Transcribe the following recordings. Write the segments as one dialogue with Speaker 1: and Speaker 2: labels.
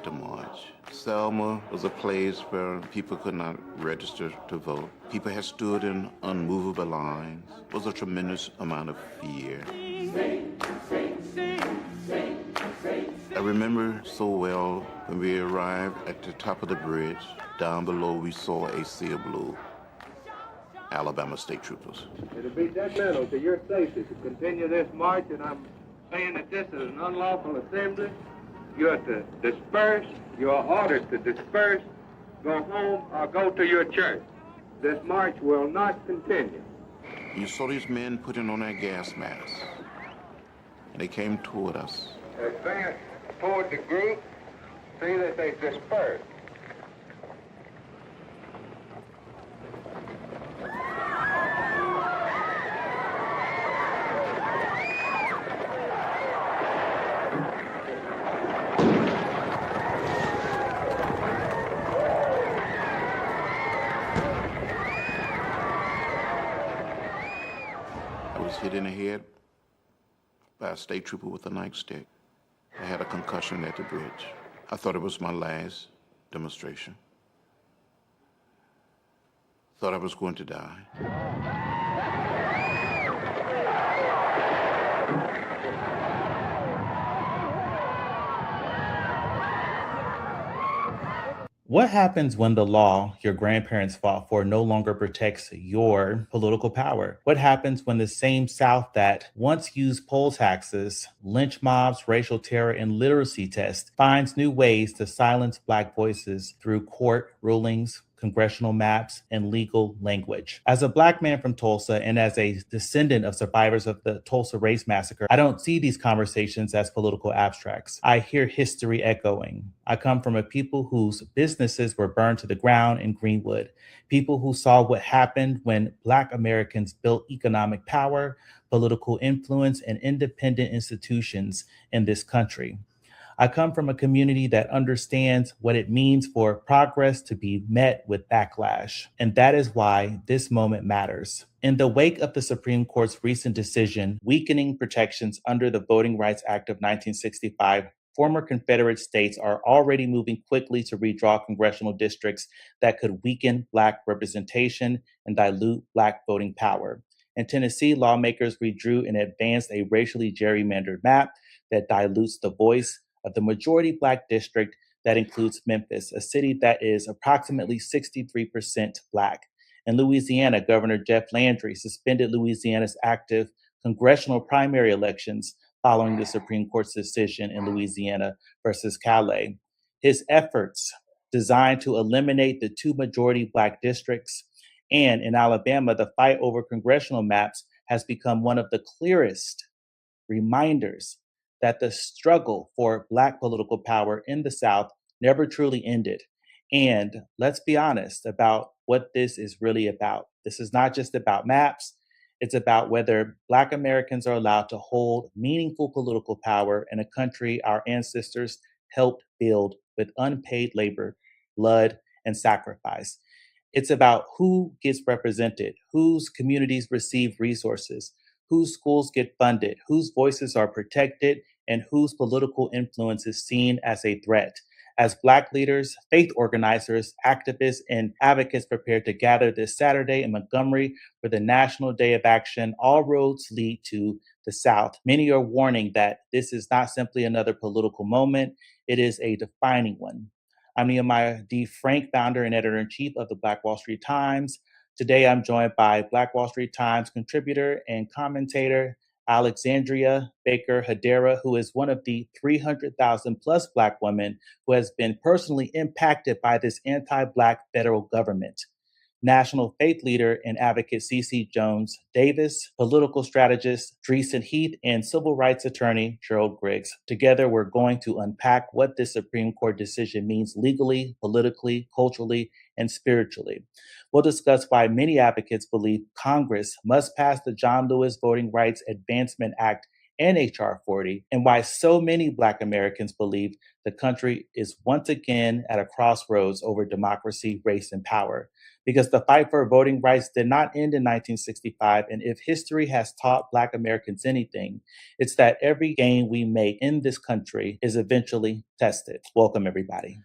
Speaker 1: the march. Selma was a place where people could not register to vote. People had stood in unmovable lines. There was a tremendous amount of fear. I remember so well when we arrived at the top of the bridge. Down below we saw a sea of blue. Alabama state troopers.
Speaker 2: It'll be detrimental to your safety to continue this march, and I'm saying that this is an unlawful assembly. You're to disperse. You're ordered to disperse, go home, or go to your church. This march will not continue.
Speaker 1: You saw these men putting on their gas masks, and they came toward us.
Speaker 2: Advance toward the group. See that they disperse.
Speaker 1: Hit in the head by a state trooper with a nightstick. I had a concussion at the bridge. I thought it was my last demonstration. Thought I was going to die.
Speaker 3: What happens when the law your grandparents fought for no longer protects your political power? What happens when the same South that once used poll taxes, lynch mobs, racial terror, and literacy tests finds new ways to silence Black voices through court rulings, congressional maps, and legal language? As a Black man from Tulsa and as a descendant of survivors of the Tulsa Race Massacre, I don't see these conversations as political abstracts. I hear history echoing. I come from a people whose businesses were burned to the ground in Greenwood, people who saw what happened when Black Americans built economic power, political influence, and independent institutions in this country. I come from a community that understands what it means for progress to be met with backlash. And that is why this moment matters. In the wake of the Supreme Court's recent decision weakening protections under the Voting Rights Act of 1965, former Confederate states are already moving quickly to redraw congressional districts that could weaken Black representation and dilute Black voting power. In Tennessee, lawmakers redrew and advanced a racially gerrymandered map that dilutes the voice of the majority Black district that includes Memphis, a city that is approximately 63% Black. In Louisiana, Governor Jeff Landry suspended Louisiana's active congressional primary elections following the Supreme Court's decision in Louisiana versus Calais. His efforts designed to eliminate the two majority Black districts, and in Alabama, the fight over congressional maps has become one of the clearest reminders that the struggle for Black political power in the South never truly ended. And let's be honest about what this is really about. This is not just about maps. It's about whether Black Americans are allowed to hold meaningful political power in a country our ancestors helped build with unpaid labor, blood, and sacrifice. It's about who gets represented, whose communities receive resources, whose schools get funded, whose voices are protected, and whose political influence is seen as a threat. As Black leaders, faith organizers, activists, and advocates prepare to gather this Saturday in Montgomery for the National Day of Action, all roads lead to the South. Many are warning that this is not simply another political moment, it is a defining one. I'm Nehemiah D, founder and editor-in-chief of the Black Wall Street Times. Today, I'm joined by Black Wall Street Times contributor and commentator Alexandria Baker-Haidara, who is one of the 300,000 plus Black women who has been personally impacted by this anti-Black federal government. National faith leader and advocate CeCe Jones-Davis, political strategist Dreisen Heath, and civil rights attorney Gerald Griggs. Together, we're going to unpack what this Supreme Court decision means legally, politically, culturally, and spiritually. We'll discuss why many advocates believe Congress must pass the John Lewis Voting Rights Advancement Act and H.R. 40, and why so many Black Americans believe the country is once again at a crossroads over democracy, race, and power. because the fight for voting rights did not end in 1965. And if history has taught Black Americans anything, it's that every gain we make in this country is eventually tested. Welcome, everybody.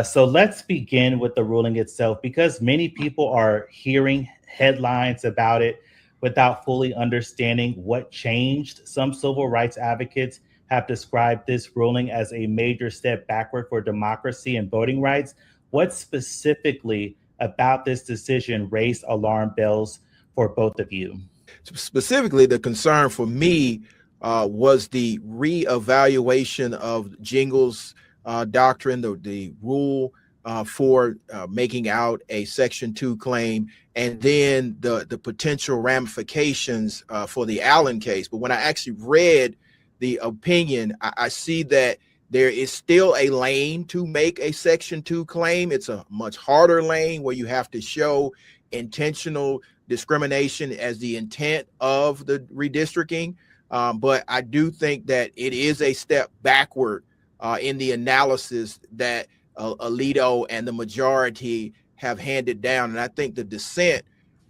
Speaker 3: So let's begin with the ruling itself, because many people are hearing headlines about it without fully understanding what changed. Some civil rights advocates have described this ruling as a major step backward for democracy and voting rights. What specifically about this decision raised alarm bells for both of you?
Speaker 4: Specifically, the concern for me was the reevaluation of Jingles' doctrine, the rule for making out a Section 2 claim, and then the potential ramifications for the Allen case. But when I actually read the opinion, I see that there is still a lane to make a Section 2 claim. It's a much harder lane where you have to show intentional discrimination as the intent of the redistricting. But I do think that it is a step backward in the analysis that Alito and the majority have handed down. And I think the dissent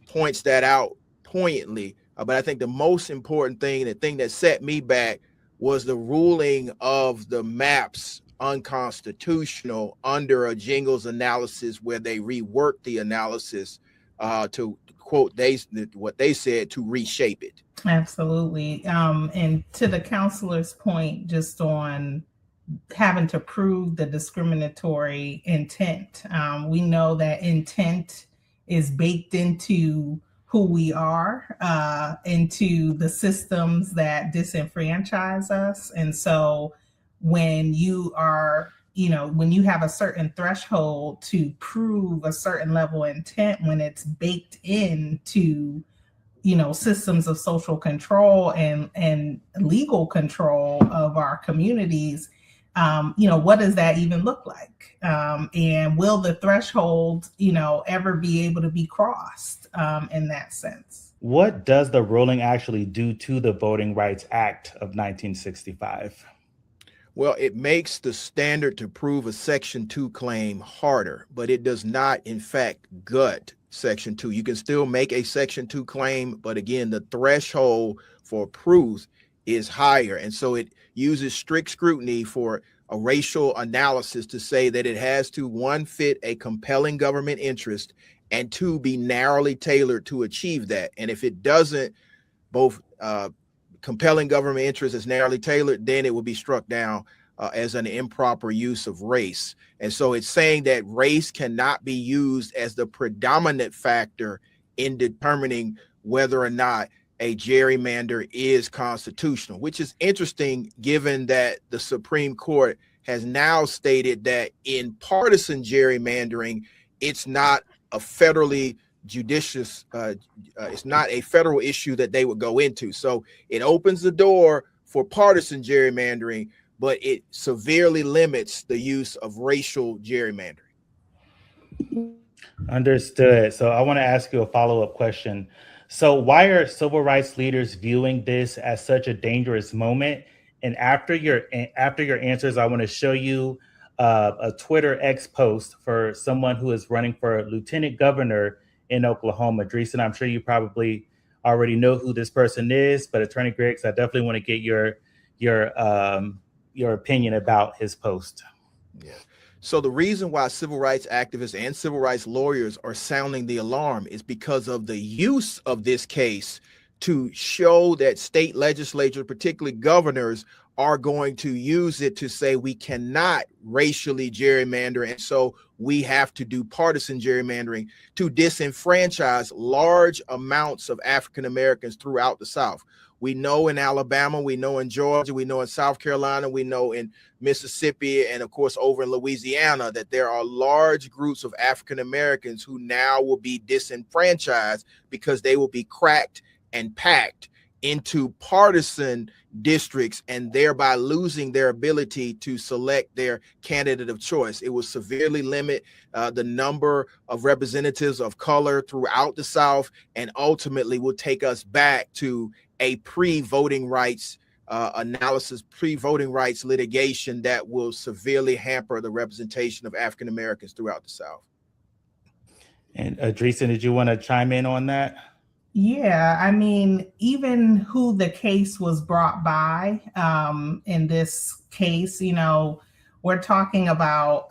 Speaker 4: points that out poignantly. But I think the most important thing, the thing that set me back, was the ruling of the maps unconstitutional under a Jingles analysis, where they reworked the analysis to quote what they said, to reshape it.
Speaker 5: Absolutely. And to the counselor's point, just on having to prove the discriminatory intent, we know that intent is baked into who we are, into the systems that disenfranchise us. And so when you are, when you have a certain threshold to prove a certain level of intent, when it's baked into, systems of social control and legal control of our communities, what does that even look like? And will the threshold, ever be able to be crossed in that sense?
Speaker 3: What does the ruling actually do to the Voting Rights Act of 1965?
Speaker 4: Well, it makes the standard to prove a Section 2 claim harder, but it does not, in fact, gut Section 2. You can still make a Section 2 claim, but again, the threshold for proof is higher. And so it uses strict scrutiny for a racial analysis to say that it has to, one, fit a compelling government interest, and two, be narrowly tailored to achieve that. And if it doesn't, both compelling government interest is narrowly tailored, then it will be struck down as an improper use of race. And so it's saying that race cannot be used as the predominant factor in determining whether or not a gerrymander is constitutional, which is interesting given that the Supreme Court has now stated that in partisan gerrymandering, it's not a federally judicious, it's not a federal issue that they would go into. So it opens the door for partisan gerrymandering, but it severely limits the use of racial gerrymandering.
Speaker 3: Understood. So I want to ask you a follow-up question. So why are civil rights leaders viewing this as such a dangerous moment? And after your answers, I want to show you a Twitter X post for someone who is running for lieutenant governor in Oklahoma. Dreisen, I'm sure you probably already know who this person is, but Attorney Griggs, I definitely want to get your opinion about his post.
Speaker 4: Yeah. So the reason why civil rights activists and civil rights lawyers are sounding the alarm is because of the use of this case to show that state legislatures, particularly governors, are going to use it to say we cannot racially gerrymander, and so we have to do partisan gerrymandering to disenfranchise large amounts of African Americans throughout the South. We know in Alabama, we know in Georgia, we know in South Carolina, we know in Mississippi, and of course over in Louisiana, that there are large groups of African Americans who now will be disenfranchised because they will be cracked and packed into partisan districts, and thereby losing their ability to select their candidate of choice. It will severely limit the number of representatives of color throughout the South, and ultimately will take us back to a pre-voting rights analysis, pre-voting rights litigation that will severely hamper the representation of African Americans throughout the South.
Speaker 3: And Dreisen, did you want to chime in on that?
Speaker 5: Yeah, I mean, even who the case was brought by, in this case, we're talking about,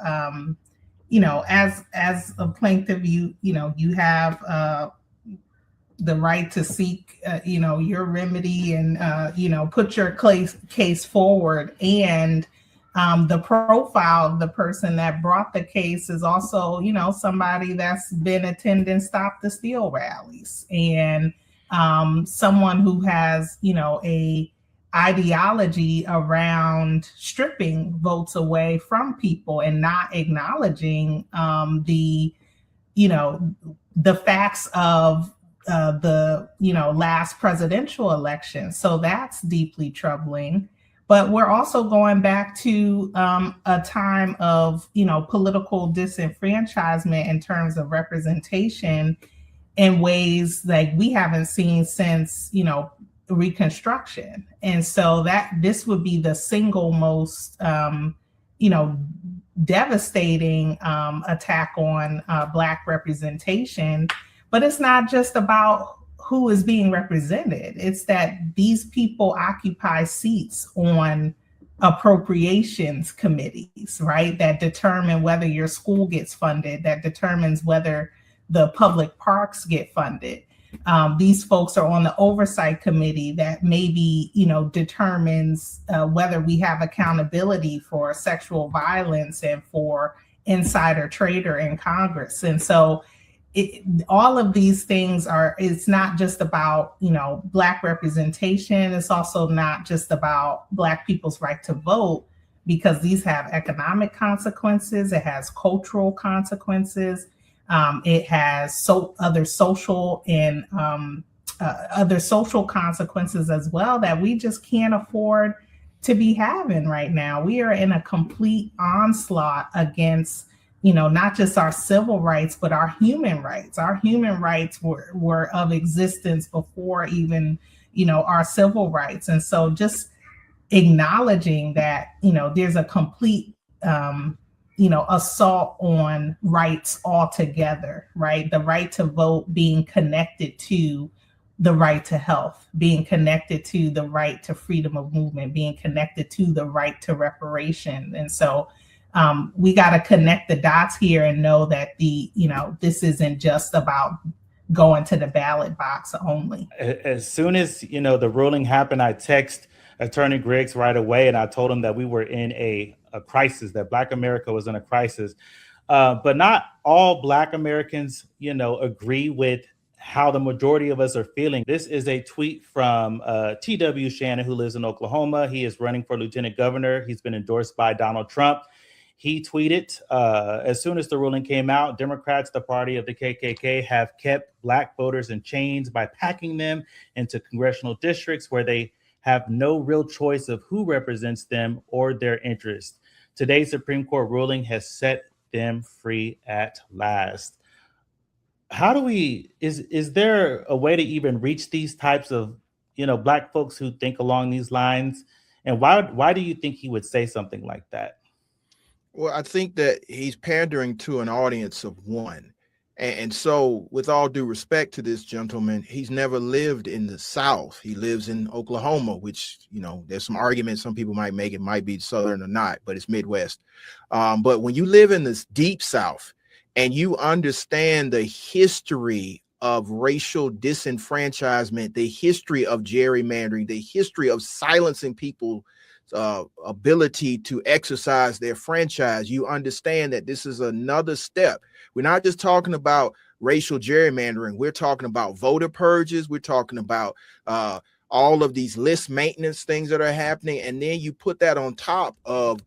Speaker 5: as a plaintiff, you have the right to seek, your remedy and, put your case forward. And the profile of the person that brought the case is also, somebody that's been attending Stop the Steal rallies, and someone who has, a ideology around stripping votes away from people and not acknowledging the facts of the last presidential election. So that's deeply troubling. But we're also going back to a time of political disenfranchisement in terms of representation in ways like we haven't seen since Reconstruction. And so that this would be the single most devastating attack on Black representation. But it's not just about who is being represented. It's that these people occupy seats on appropriations committees, right? That determine whether your school gets funded, that determines whether the public parks get funded. These folks are on the oversight committee that maybe, determines whether we have accountability for sexual violence and for insider trader in Congress. And so all of these things it's not just about, Black representation. It's also not just about Black people's right to vote, because these have economic consequences. It has cultural consequences. It has other social and other social consequences as well that we just can't afford to be having right now. We are in a complete onslaught against not just our civil rights, but our human rights. Our human rights were of existence before even, our civil rights. And so just acknowledging that, there's a complete, assault on rights altogether, right? The right to vote being connected to the right to health, being connected to the right to freedom of movement, being connected to the right to reparation. And so we got to connect the dots here and know that this isn't just about going to the ballot box only.
Speaker 3: As soon as, the ruling happened, I text Attorney Griggs right away, and I told him that we were in a crisis, that Black America was in a crisis. But not all Black Americans, agree with how the majority of us are feeling. This is a tweet from T.W. Shannon, who lives in Oklahoma. He is running for lieutenant governor. He's been endorsed by Donald Trump. He tweeted, as soon as the ruling came out, Democrats, the party of the KKK, have kept Black voters in chains by packing them into congressional districts where they have no real choice of who represents them or their interests. Today's Supreme Court ruling has set them free at last. How do is there a way to even reach these types of, Black folks who think along these lines? And why do you think he would say something like that?
Speaker 4: Well, I think that he's pandering to an audience of one. And so, with all due respect to this gentleman, he's never lived in the South. He lives in Oklahoma, which, there's some arguments some people might make. It might be Southern or not, but it's Midwest. But when you live in this deep South and you understand the history of racial disenfranchisement, the history of gerrymandering, the history of silencing people, ability to exercise their franchise, you understand that this is another step. We're not just talking about racial gerrymandering. We're talking about voter purges. We're talking about all of these list maintenance things that are happening. And then you put that on top of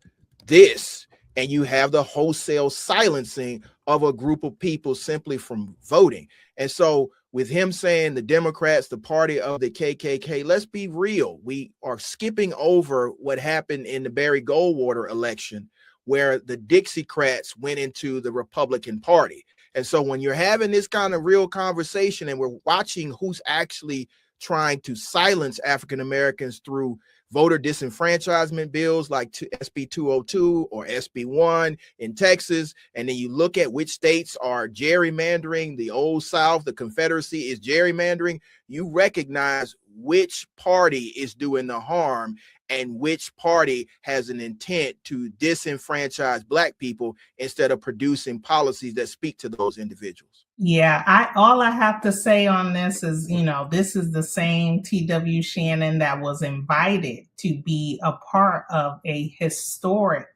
Speaker 4: this, and you have the wholesale silencing of a group of people simply from voting. And so with him saying the Democrats, the party of the KKK, let's be real. We are skipping over what happened in the Barry Goldwater election, where the Dixiecrats went into the Republican Party. And so when you're having this kind of real conversation and we're watching who's actually trying to silence African Americans through voter disenfranchisement bills like SB 202 or SB 1 in Texas, and then you look at which states are gerrymandering, the Old South, the Confederacy is gerrymandering, you recognize which party is doing the harm and which party has an intent to disenfranchise Black people instead of producing policies that speak to those individuals.
Speaker 5: Yeah, all I have to say on this is, this is the same T.W. Shannon that was invited to be a part of a historic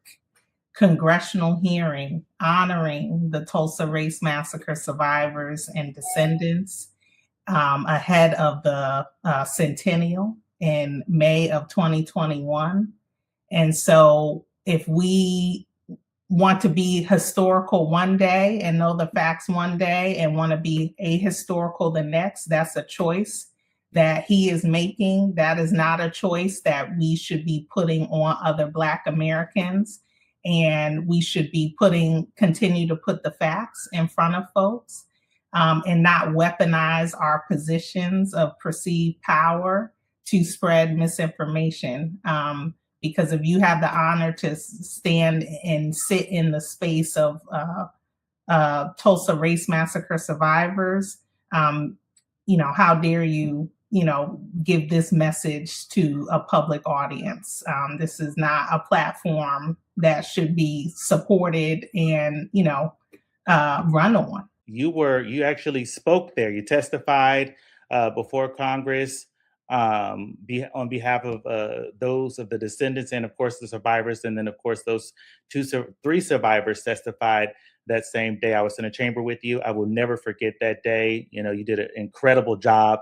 Speaker 5: congressional hearing honoring the Tulsa Race Massacre survivors and descendants ahead of the centennial in May of 2021. And so if we want to be historical one day and know the facts one day and want to be ahistorical the next, that's a choice that he is making. That is not a choice that we should be putting on other Black Americans. And we should be continue to put the facts in front of folks and not weaponize our positions of perceived power to spread misinformation. Because if you have the honor to stand and sit in the space of Tulsa Race Massacre survivors, how dare you, give this message to a public audience? This is not a platform that should be supported and, run on.
Speaker 3: You actually spoke there. You testified before Congress on behalf of those of the descendants and, of course, the survivors. And then, of course, those three survivors testified that same day. I was in a chamber with you. I will never forget that day. You did an incredible job.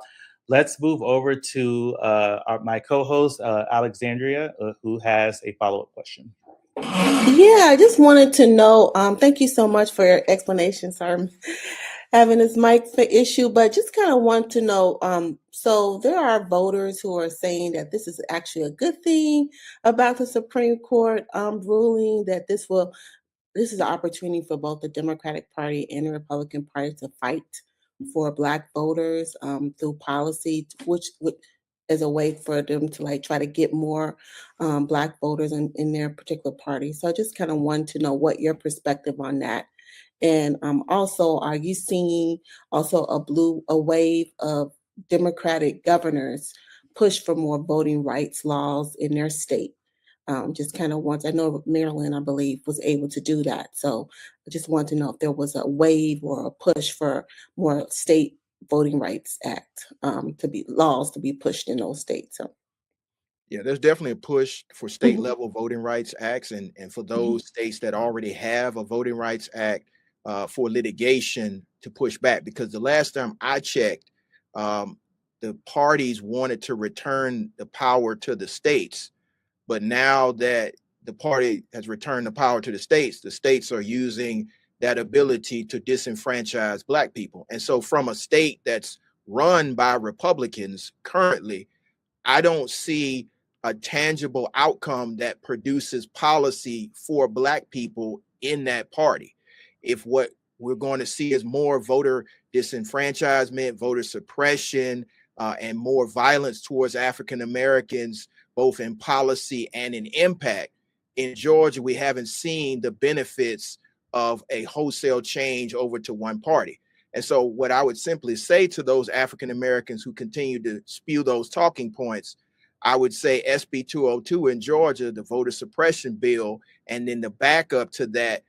Speaker 3: Let's move over to my co-host, Alexandria, who has a follow-up question.
Speaker 6: Yeah, I just wanted to know, thank you so much for your explanation, sir. Having this mic issue, but just kind of want to know, so there are voters who are saying that this is actually a good thing about the Supreme Court ruling, that this is an opportunity for both the Democratic Party and the Republican Party to fight for Black voters through policy, which is a way for them to try to get more Black voters in their particular party. So I just kind of want to know what your perspective on that. And also, are you seeing also a wave of Democratic governors push for more voting rights laws in their state? Just kind of I know Maryland, I believe, was able to do that. So I just want to know if there was a wave or a push for more state Voting Rights Act laws to be pushed in those states. So.
Speaker 4: Yeah, there's definitely a push for state level voting rights acts and for those states that already have a voting rights act for litigation to push back, because the last time I checked, the parties wanted to return the power to the states. But now that the party has returned the power to the states are using that ability to disenfranchise Black people. And so from a state that's run by Republicans currently, I don't see a tangible outcome that produces policy for Black people in that party. If what we're going to see is more voter disenfranchisement, voter suppression, and more violence towards African Americans, both in policy and in impact, in Georgia, we haven't seen the benefits of a wholesale change over to one party. And so what I would simply say to those African Americans who continue to spew those talking points, I would say SB 202 in Georgia, the voter suppression bill, and then the backup to that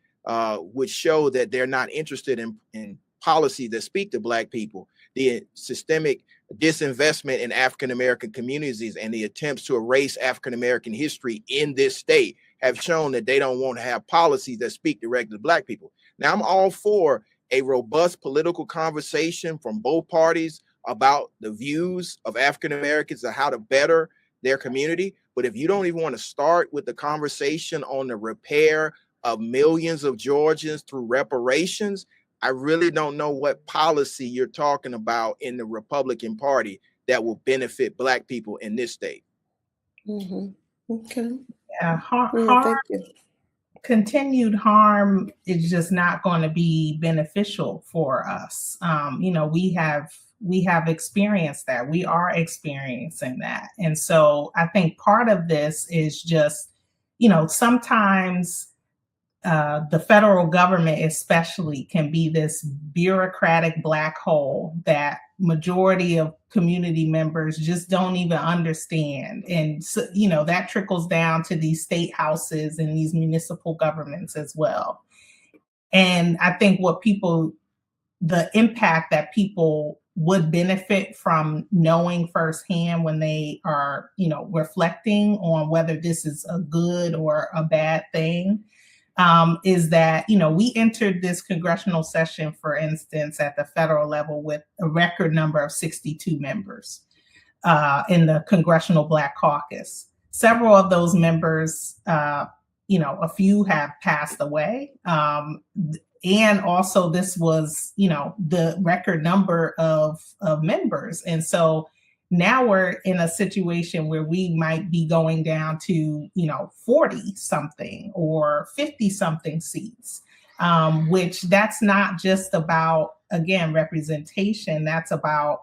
Speaker 4: would show that they're not interested in policy that speak to Black people. The systemic disinvestment in African American communities and the attempts to erase African American history in this state have shown that they don't want to have policies that speak directly to Black people. Now, I'm all for a robust political conversation from both parties about the views of African Americans and how to better their community. But if you don't even want to start with the conversation on the repair of millions of Georgians through reparations, I really don't know what policy you're talking about in the Republican Party that will benefit Black people in this state.
Speaker 6: Okay.
Speaker 5: Thank you. Continued harm is just not going to be beneficial for us. We have experienced that. We are experiencing that. And so I think part of this is just, sometimes the federal government especially can be this bureaucratic black hole that majority of community members just don't even understand. And so, that trickles down to these state houses and these municipal governments as well. And I think the impact that people would benefit from knowing firsthand when they are, reflecting on whether this is a good or a bad thing, is that, we entered this congressional session, for instance, at the federal level with a record number of 62 members in the Congressional Black Caucus. Several of those members, a few have passed away. And also this was, the record number of members. And so now we're in a situation where we might be going down to, 40 something or 50 something seats, which that's not just about, again, representation. That's about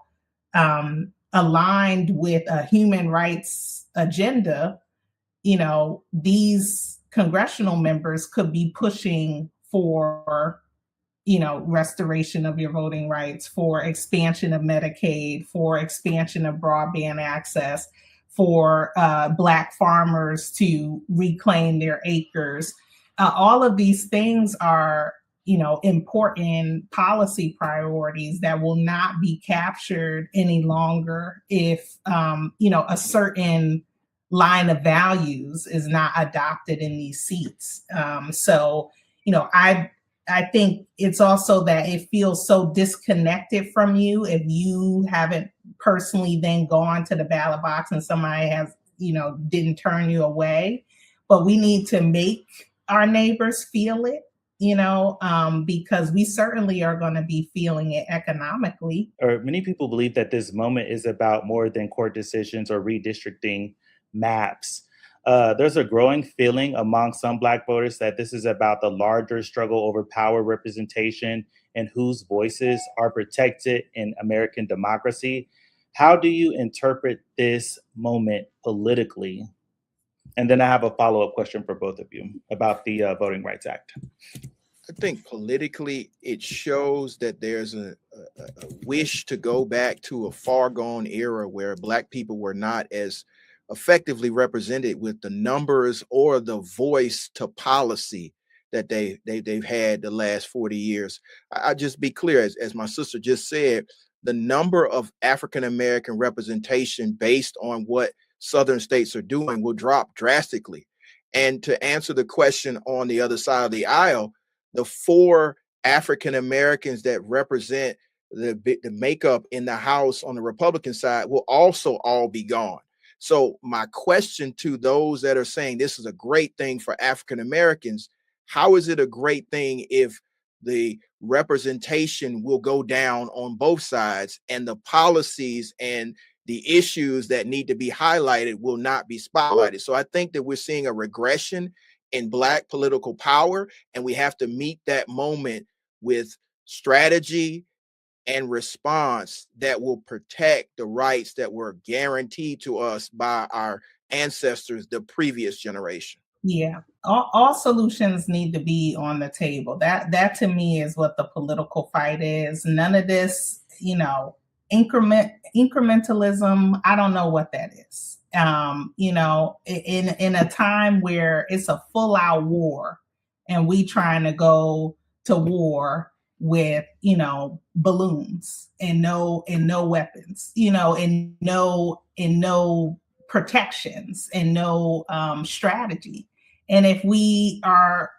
Speaker 5: aligned with a human rights agenda. These congressional members could be pushing for, restoration of your voting rights, for expansion of Medicaid, for expansion of broadband access, for Black farmers to reclaim their acres. All of these things are, important policy priorities that will not be captured any longer if, a certain line of values is not adopted in these seats. So, I think it's also that it feels so disconnected from you if you haven't personally then gone to the ballot box and somebody has, didn't turn you away. But we need to make our neighbors feel it, because we certainly are going to be feeling it economically.
Speaker 3: Or many people believe that this moment is about more than court decisions or redistricting maps. There's a growing feeling among some Black voters that this is about the larger struggle over power representation and whose voices are protected in American democracy. How do you interpret this moment politically? And then I have a follow-up question for both of you about the Voting Rights Act.
Speaker 4: I think politically, it shows that there's a wish to go back to a far gone era where Black people were not as effectively represented with the numbers or the voice to policy that they've had the last 40 years. I just be clear, as my sister just said, the number of African-American representation based on what Southern states are doing will drop drastically. And to answer the question on the other side of the aisle, the 4 African-Americans that represent the makeup in the House on the Republican side will also all be gone. So my question to those that are saying this is a great thing for African Americans, how is it a great thing if the representation will go down on both sides and the policies and the issues that need to be highlighted will not be spotlighted? So I think that we're seeing a regression in Black political power, and we have to meet that moment with strategy and response that will protect the rights that were guaranteed to us by our ancestors, the previous generation.
Speaker 5: Yeah, all solutions need to be on the table. That to me is what the political fight is. None of this, incrementalism. I don't know what that is. In a time where it's a full-out war, and we trying to go to war with balloons and no weapons, and no protections and no strategy. And if we are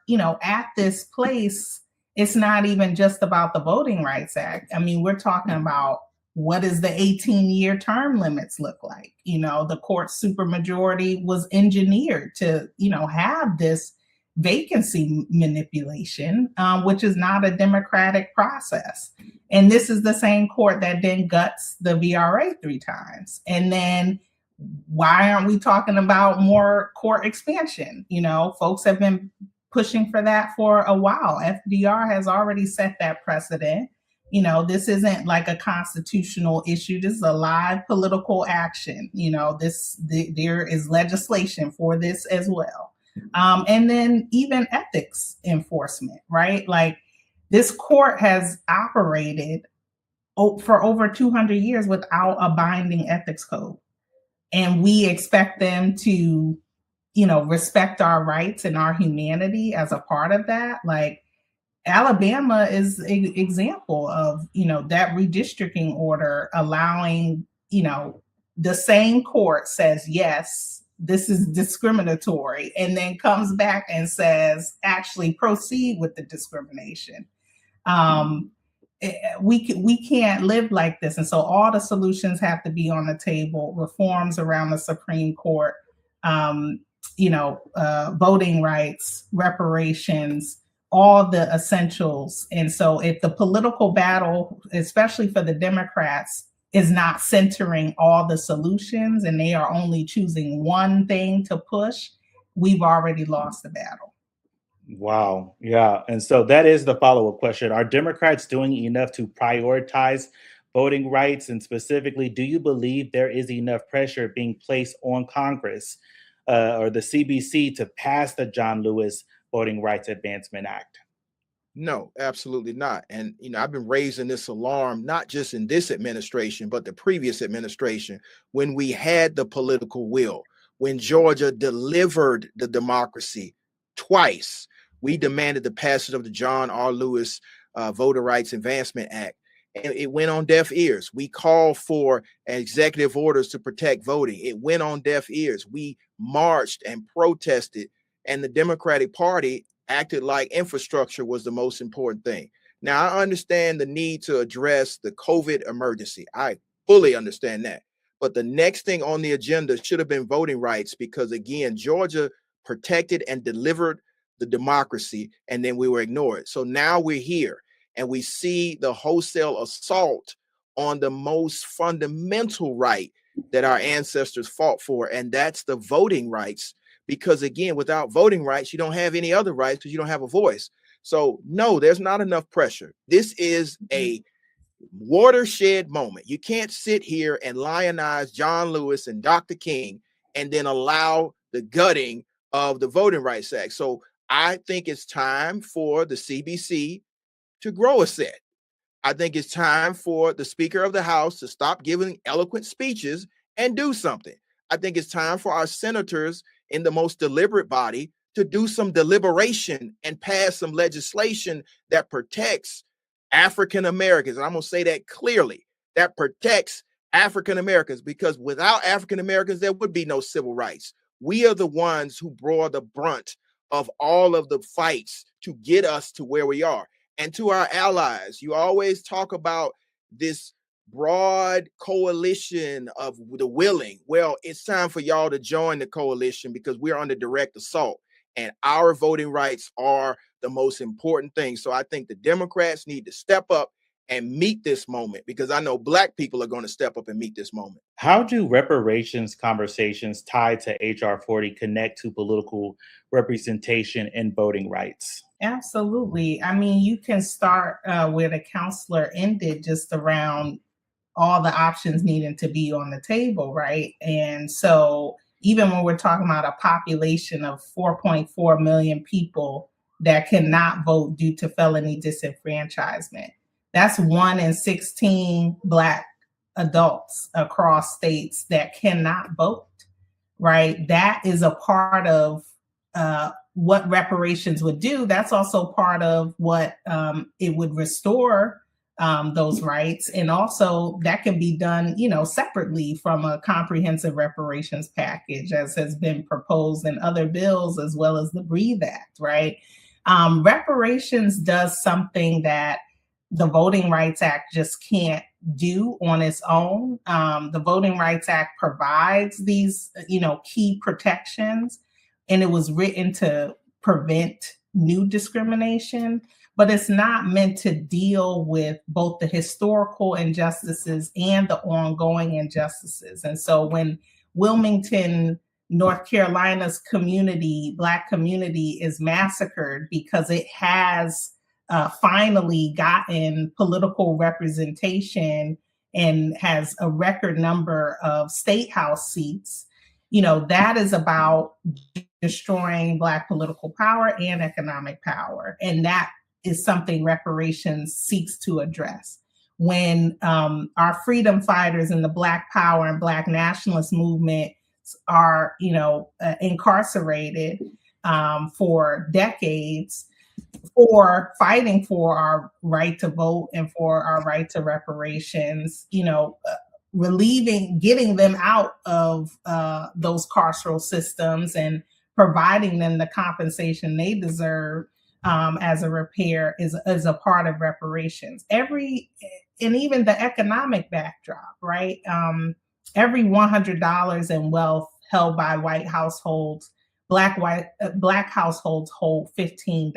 Speaker 5: at this place, it's not even just about the Voting Rights Act. I mean, we're talking about what does the 18-year term limits look like? The court supermajority was engineered to have this vacancy manipulation, which is not a democratic process. And this is the same court that then guts the VRA 3 times. And then why aren't we talking about more court expansion? Folks have been pushing for that for a while. FDR has already set that precedent. You know, this isn't like a constitutional issue. This is a live political action. You know, there is legislation for this as well. And then even ethics enforcement, right? Like this court has operated for over 200 years without a binding ethics code. And we expect them to, you know, respect our rights and our humanity as a part of that. Like Alabama is an example of, you know, that redistricting order allowing, you know, the same court says, yes, this is discriminatory, and then comes back and says, actually proceed with the discrimination. We can't live like this. And so all the solutions have to be on the table, reforms around the Supreme Court, you know, voting rights, reparations, all the essentials. And so if the political battle, especially for the Democrats, is not centering all the solutions and they are only choosing one thing to push, we've already lost the battle.
Speaker 3: Wow. Yeah. And so that is the follow-up question. Are Democrats doing enough to prioritize voting rights? And specifically, do you believe there is enough pressure being placed on Congress or the CBC to pass the John Lewis Voting Rights Advancement Act?
Speaker 4: No, absolutely not. And, you know, I've been raising this alarm, not just in this administration, but the previous administration, when we had the political will, when Georgia delivered the democracy twice. We demanded the passage of the John R. Lewis Voter Rights Advancement Act, and it went on deaf ears. We called for executive orders to protect voting. It went on deaf ears. We marched and protested, and the Democratic Party acted like infrastructure was the most important thing. Now, I understand the need to address the COVID emergency. I fully understand that. But the next thing on the agenda should have been voting rights, because, again, Georgia protected and delivered the democracy, and then we were ignored. So now we're here, and we see the wholesale assault on the most fundamental right that our ancestors fought for, and that's the voting rights. Because, again, without voting rights, you don't have any other rights because you don't have a voice. So, no, there's not enough pressure. This is a watershed moment. You can't sit here and lionize John Lewis and Dr. King and then allow the gutting of the Voting Rights Act. So I think it's time for the CBC to grow a set. I think it's time for the Speaker of the House to stop giving eloquent speeches and do something. I think it's time for our senators in the most deliberate body to do some deliberation and pass some legislation that protects African Americans. And I'm going to say that clearly, that protects African Americans, because without African Americans, there would be no civil rights. We are the ones who bore the brunt of all of the fights to get us to where we are. And to our allies, you always talk about this broad coalition of the willing. Well, it's time for y'all to join the coalition, because we're under direct assault, and our voting rights are the most important thing. So I think the Democrats need to step up and meet this moment, because I know Black people are going to step up and meet this moment.
Speaker 3: How do reparations conversations tied to HR 40 connect to political representation and voting rights?
Speaker 5: Absolutely. I mean, you can start where the counselor ended, just around all the options needing to be on the table, right? And so even when we're talking about a population of 4.4 million people that cannot vote due to felony disenfranchisement, that's 1 in 16 Black adults across states that cannot vote, right? That is a part of what reparations would do. That's also part of what it would restore those rights. And also that can be done, you know, separately from a comprehensive reparations package, as has been proposed in other bills, as well as the Breathe Act, right? Reparations does something that the Voting Rights Act just can't do on its own. The Voting Rights Act provides these, you know, key protections, and it was written to prevent new discrimination, but it's not meant to deal with both the historical injustices and the ongoing injustices. And so when Wilmington, North Carolina's community, Black community, is massacred because it has finally gotten political representation and has a record number of state house seats, that is about destroying Black political power and economic power. And that is something reparations seeks to address. When our freedom fighters in the Black power and Black nationalist movement are, incarcerated for decades for fighting for our right to vote and for our right to reparations, getting them out of those carceral systems and providing them the compensation they deserve as a repair is a part of reparations. And even the economic backdrop, right? Every $100 in wealth held by white households, Black households hold $15,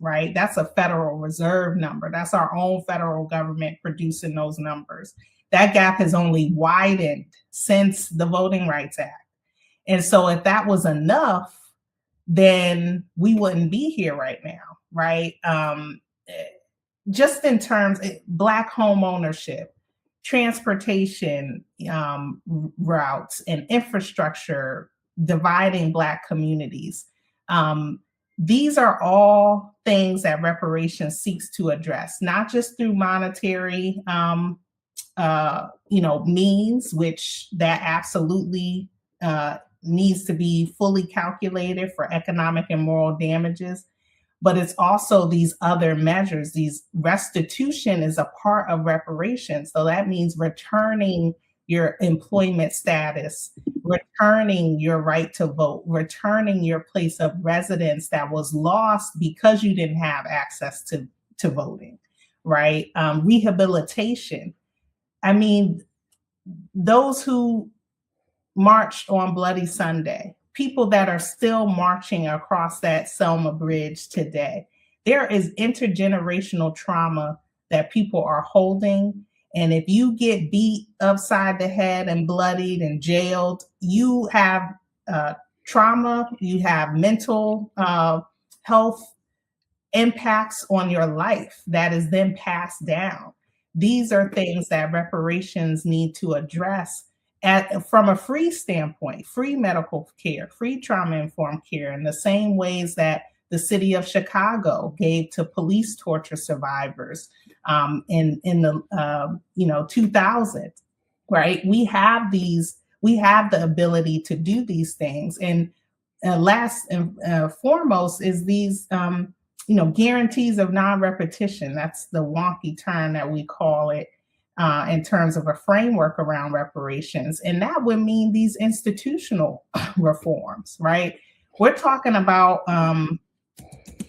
Speaker 5: right? That's a Federal Reserve number. That's our own federal government producing those numbers. That gap has only widened since the Voting Rights Act. And so if that was enough, then we wouldn't be here right now, right? Just in terms of Black home ownership, transportation routes, and infrastructure dividing Black communities. These are all things that reparations seeks to address, not just through monetary means, which that absolutely needs to be fully calculated for economic and moral damages, but it's also these other measures. Restitution is a part of reparations. So that means returning your employment status, returning your right to vote, returning your place of residence that was lost because you didn't have access to voting, right? Rehabilitation. I mean, those who marched on Bloody Sunday, people that are still marching across that Selma Bridge today, there is intergenerational trauma that people are holding. And if you get beat upside the head and bloodied and jailed, you have trauma, you have mental health impacts on your life that is then passed down. These are things that reparations need to address from a free standpoint, free medical care, free trauma-informed care, in the same ways that the city of Chicago gave to police torture survivors in the 2000s, right? We have the ability to do these things. And last and foremost is these guarantees of non-repetition. That's the wonky term that we call it in terms of a framework around reparations. And that would mean these institutional reforms, right? We're talking about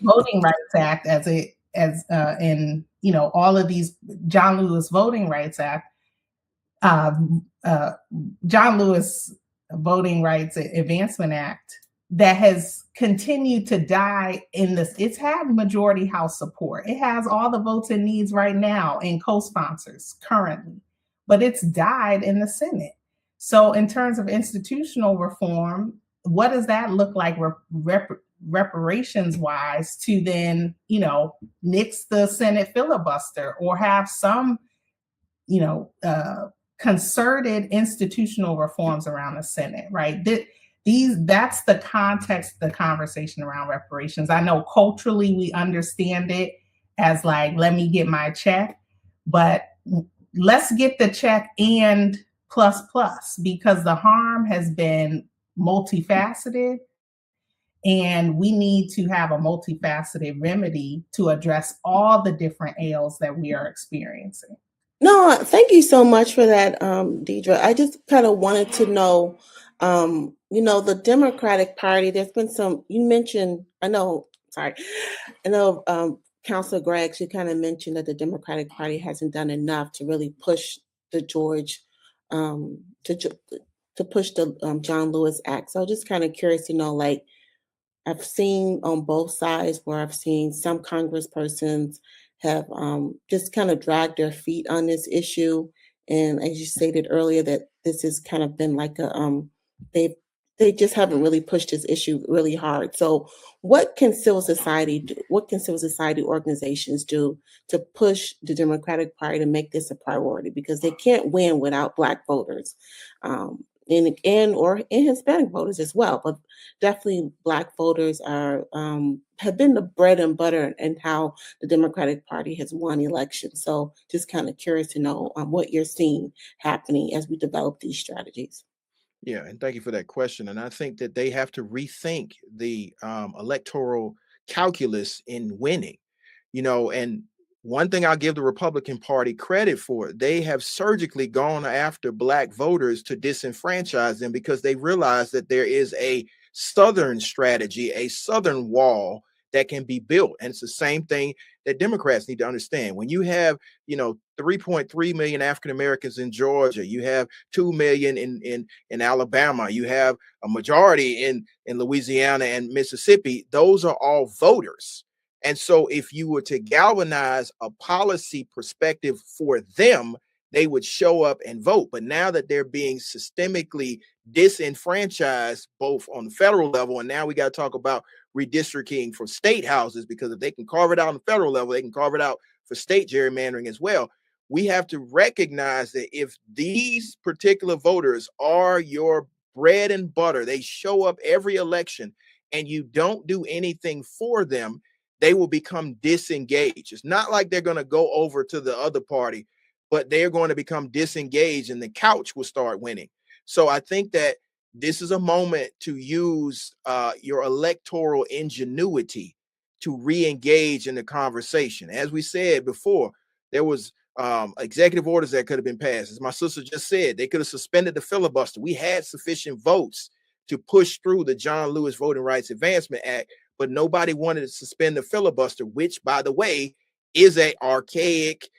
Speaker 5: Voting Rights Act in all of these John Lewis Voting Rights Act, John Lewis Voting Rights Advancement Act that has continued to die in this. It's had majority House support. It has all the votes it needs right now and co-sponsors currently, but it's died in the Senate. So in terms of institutional reform, what does that look like reparations wise to then, nix the Senate filibuster or have some, concerted institutional reforms around the Senate, right? That's the context of the conversation around reparations. I know culturally we understand it as like, let me get my check, but let's get the check and plus, because the harm has been multifaceted and we need to have a multifaceted remedy to address all the different ails that we are experiencing.
Speaker 6: No, thank you so much for that, Deidre. I just kind of wanted to know, the Democratic Party, there's been some, you mentioned, Councilor Griggs, you kind of mentioned that the Democratic Party hasn't done enough to really push the to push the John Lewis Act. So I'm just kind of curious to know, like, I've seen on both sides where I've seen some congresspersons have just kind of dragged their feet on this issue. And as you stated earlier, that this has kind of been like they've they just haven't really pushed this issue really hard. So what can civil society do? What can civil society organizations do to push the Democratic Party to make this a priority? Because they can't win without Black voters, and Hispanic voters as well. But definitely Black voters are have been the bread and butter and how the Democratic Party has won elections. So just kind of curious to know what you're seeing happening as we develop these strategies.
Speaker 4: Yeah, and thank you for that question. And I think that they have to rethink the electoral calculus in winning. And one thing I'll give the Republican Party credit for, they have surgically gone after Black voters to disenfranchise them because they realize that there is a Southern strategy, a Southern wall that can be built. And it's the same thing that Democrats need to understand. When you have, 3.3 million African Americans in Georgia, you have 2 million in Alabama, you have a majority in Louisiana and Mississippi, those are all voters. And so if you were to galvanize a policy perspective for them, they would show up and vote. But now that they're being systemically disenfranchised, both on the federal level, and now we got to talk about redistricting for state houses, because if they can carve it out on the federal level, they can carve it out for state gerrymandering as well. We have to recognize that if these particular voters are your bread and butter, they show up every election and you don't do anything for them, they will become disengaged. It's not like they're going to go over to the other party, but they're going to become disengaged and the couch will start winning. So I think that this is a moment to use your electoral ingenuity to re-engage in the conversation. As we said before, there was executive orders that could have been passed. As my sister just said, they could have suspended the filibuster. We had sufficient votes to push through the John Lewis Voting Rights Advancement Act, but nobody wanted to suspend the filibuster, which, by the way, is an archaic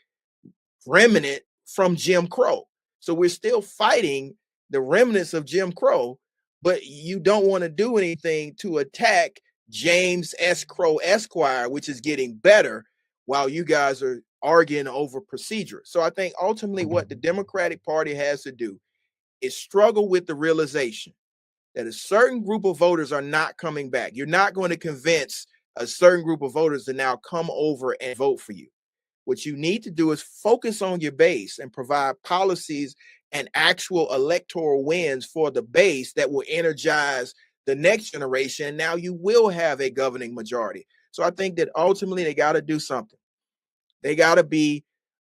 Speaker 4: remnant from Jim Crow. So we're still fighting the remnants of Jim Crow, but you don't want to do anything to attack James S. Crow Esquire, which is getting better, while you guys are arguing over procedure. So I think ultimately what the Democratic Party has to do is struggle with the realization that a certain group of voters are not coming back. You're not going to convince a certain group of voters to now come over and vote for you. What you need to do is focus on your base and provide policies and actual electoral wins for the base that will energize the next generation. And now you will have a governing majority. So I think that ultimately they got to do something. They got to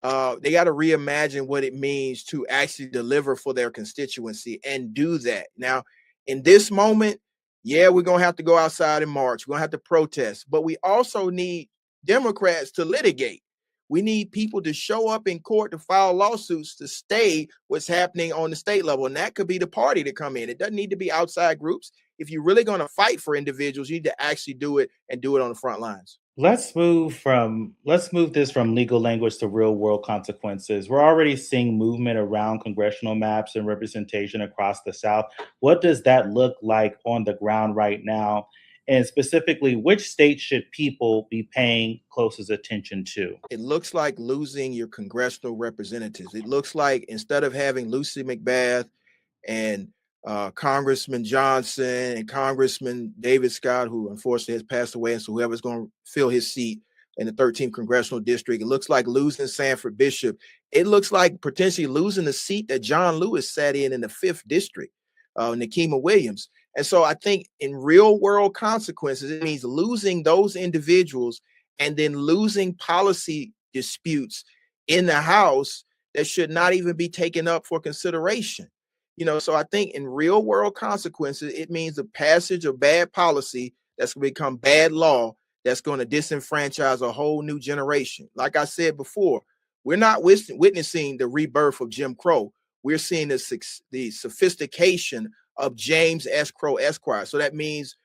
Speaker 4: reimagine what it means to actually deliver for their constituency and do that. Now, in this moment, yeah, we're going to have to go outside and march. We're going to have to protest, but we also need Democrats to litigate. We need people to show up in court to file lawsuits to stay what's happening on the state level. And that could be the party to come in. It doesn't need to be outside groups. If you're really going to fight for individuals, you need to actually do it and do it on the front lines.
Speaker 3: Let's move this from legal language to real world consequences. We're already seeing movement around congressional maps and representation across the South. What does that look like on the ground right now? And specifically, which states should people be paying closest attention to?
Speaker 4: It looks like losing your congressional representatives. It looks like instead of having Lucy McBath and Congressman Johnson and Congressman David Scott, who unfortunately has passed away, and so whoever's going to fill his seat in the 13th congressional district, it looks like losing Sanford Bishop. It looks like potentially losing the seat that John Lewis sat in the 5th district, Nikema Williams. And so I think in real world consequences, it means losing those individuals and then losing policy disputes in the House that should not even be taken up for consideration. So I think in real world consequences, it means the passage of bad policy that's going to become bad law that's going to disenfranchise a whole new generation. Like I said before, we're not witnessing the rebirth of Jim Crow. We're seeing the sophistication of James S. Crow Esquire. So that means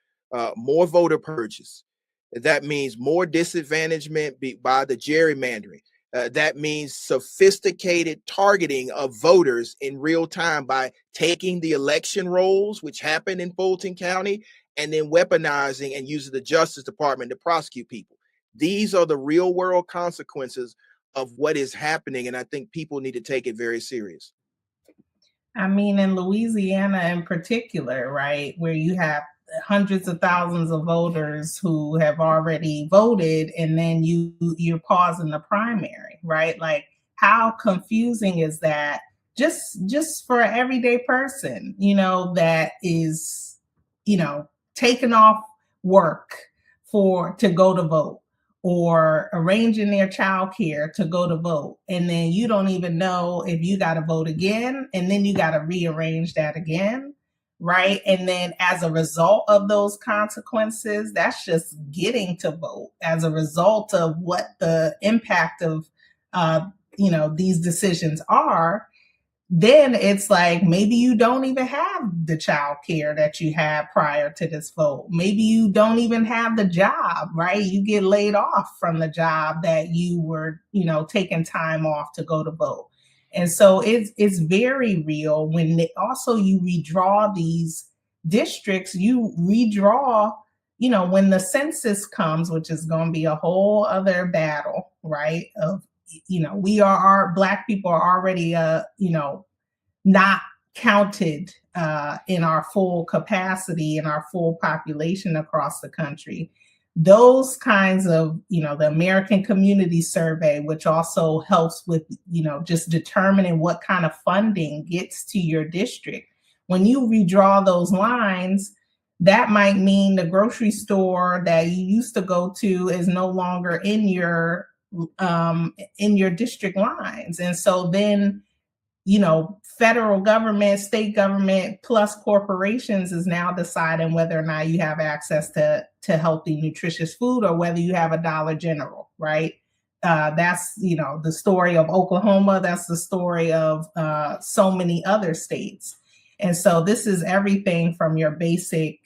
Speaker 4: more voter purges. That means more disadvantagement by the gerrymandering. That means sophisticated targeting of voters in real time by taking the election rolls, which happened in Fulton County, and then weaponizing and using the Justice Department to prosecute people. These are the real world consequences of what is happening, and I think people need to take it very serious.
Speaker 5: I mean, in Louisiana in particular, right, where you have hundreds of thousands of voters who have already voted, and then you're pausing the primary, right? Like, how confusing is that? Just for an everyday person, that is, taking off work to go to vote, or arranging their childcare to go to vote. And then you don't even know if you got to vote again. And then you got to rearrange that again. Right. And then as a result of those consequences, that's just getting to vote as a result of what the impact of, these decisions are. Then it's like, maybe you don't even have the child care that you had prior to this vote. Maybe you don't even have the job, right? You get laid off from the job that you were, taking time off to go to vote. And so it's very real. When also you redraw these districts, you redraw, when the census comes, which is going to be a whole other battle, right? Of our Black people are already, not counted in our full capacity, in our full population across the country. Those kinds of, the American Community Survey, which also helps with, just determining what kind of funding gets to your district. When you redraw those lines, that might mean the grocery store that you used to go to is no longer in your district lines. And so then, federal government, state government, plus corporations is now deciding whether or not you have access to healthy, nutritious food, or whether you have a Dollar General, right? That's, the story of Oklahoma. That's the story of so many other states. And so this is everything from your basic,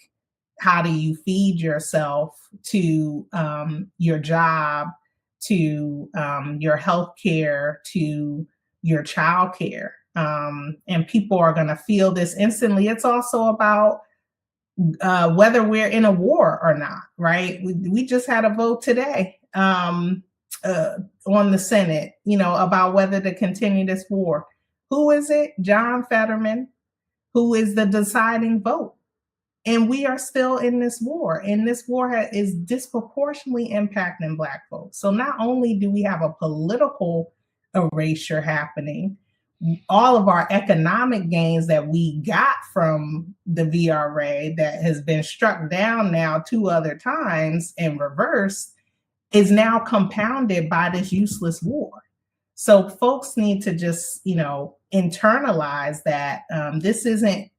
Speaker 5: how do you feed yourself, to your job, to your health care, to your child care. And people are going to feel this instantly. It's also about whether we're in a war or not, right? We just had a vote today on the Senate, about whether to continue this war. Who is it? John Fetterman, who is the deciding vote. And we are still in this war, and this war is disproportionately impacting Black folks. So not only do we have a political erasure happening, all of our economic gains that we got from the VRA that has been struck down now 2 other times and reversed is now compounded by this useless war. So folks need to just, internalize that this isn't,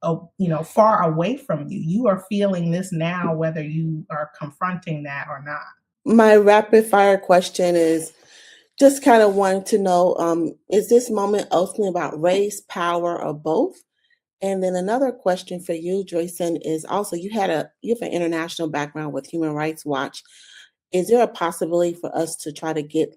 Speaker 5: far away from you. You are feeling this now, whether you are confronting that or not.
Speaker 6: My rapid fire question is just kind of wanting to know, is this moment ultimately about race, power, or both? And then another question for you, Dreisen, is also you have an international background with Human Rights Watch. Is there a possibility for us to try to get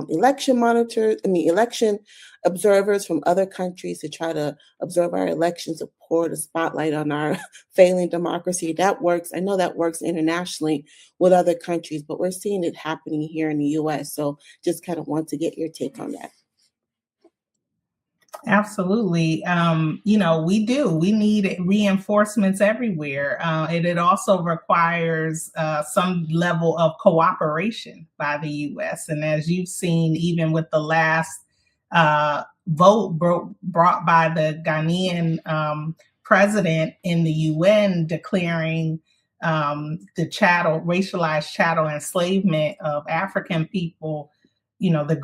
Speaker 6: election observers from other countries to try to observe our elections, to pour the spotlight on our failing democracy? That works. I know that works internationally with other countries, but we're seeing it happening here in the U.S. So just kind of want to get your take on that.
Speaker 5: Absolutely. We do. We need reinforcements everywhere. And it also requires some level of cooperation by the U.S. And as you've seen, even with the last vote brought by the Ghanaian president in the UN declaring the racialized chattel enslavement of African people, the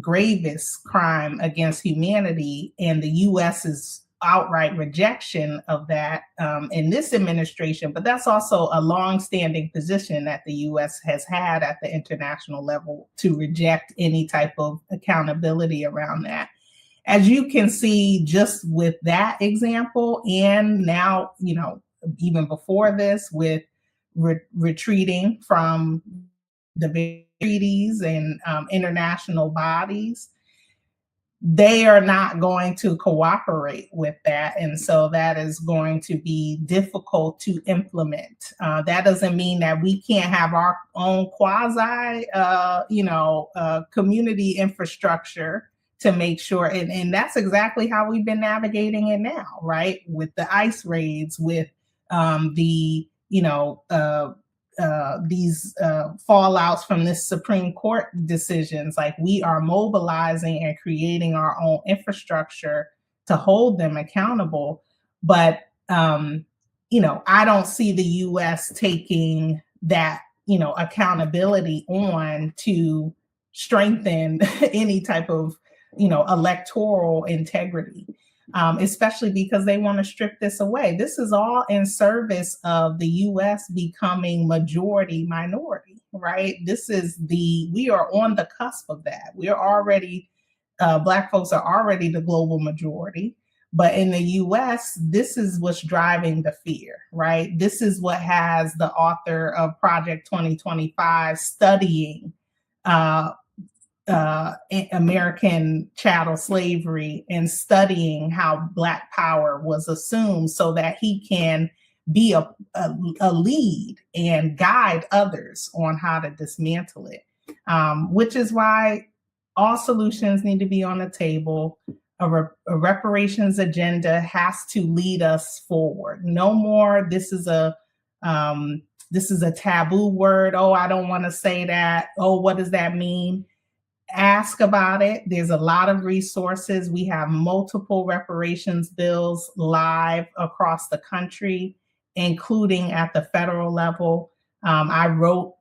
Speaker 5: gravest crime against humanity, and the U.S.'s outright rejection of that in this administration. But that's also a longstanding position that the U.S. has had at the international level, to reject any type of accountability around that. As you can see, just with that example, and now, even before this, with retreating from the treaties and international bodies, they are not going to cooperate with that. And so that is going to be difficult to implement. That doesn't mean that we can't have our own quasi, community infrastructure to make sure, and that's exactly how we've been navigating it now, right? With the ICE raids, with these fallouts from this Supreme Court decisions. Like, we are mobilizing and creating our own infrastructure to hold them accountable. But I don't see the U.S. taking that accountability on to strengthen any type of electoral integrity, especially because they want to strip this away. This is all in service of the U.S. becoming majority minority, right? We are on the cusp of that. We are already, Black folks are already the global majority. But in the U.S., this is what's driving the fear, right? This is what has the author of Project 2025 studying American chattel slavery and studying how Black power was assumed so that he can be a lead and guide others on how to dismantle it, which is why all solutions need to be on the table. A reparations agenda has to lead us forward. No more, this is a taboo word. Oh, I don't want to say that. Oh, what does that mean? Ask about it. There's a lot of resources. We have multiple reparations bills live across the country, including at the federal level. I wrote,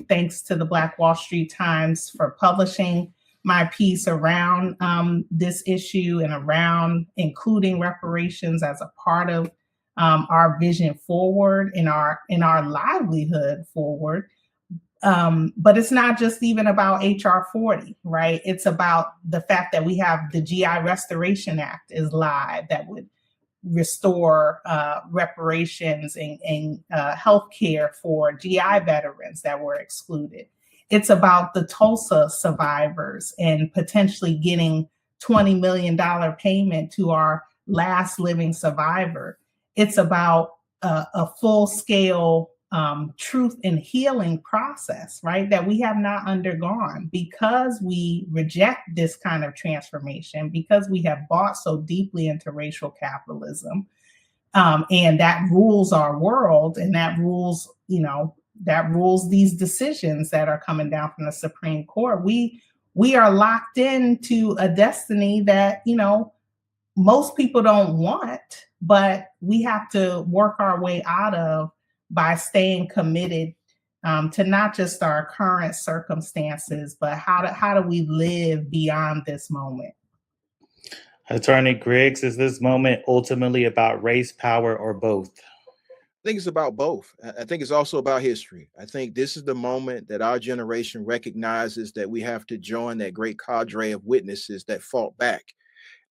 Speaker 5: thanks to the Black Wall Street Times for publishing my piece around this issue and around including reparations as a part of our vision forward, in our livelihood forward. But it's not just even about HR 40, right? It's about the fact that we have the GI Restoration Act is live that would restore reparations and health care for GI veterans that were excluded. It's about the Tulsa survivors and potentially getting $20 million payment to our last living survivor. It's about a full-scale truth and healing process, right, that we have not undergone because we reject this kind of transformation, because we have bought so deeply into racial capitalism, and that rules our world, and that rules these decisions that are coming down from the Supreme Court. We are locked into a destiny that, most people don't want, but we have to work our way out of by staying committed to not just our current circumstances, but how do we live beyond this moment?
Speaker 3: Attorney Griggs, is this moment ultimately about race, power, or both?
Speaker 4: I think it's about both. I think it's also about history. I think this is the moment that our generation recognizes that we have to join that great cadre of witnesses that fought back.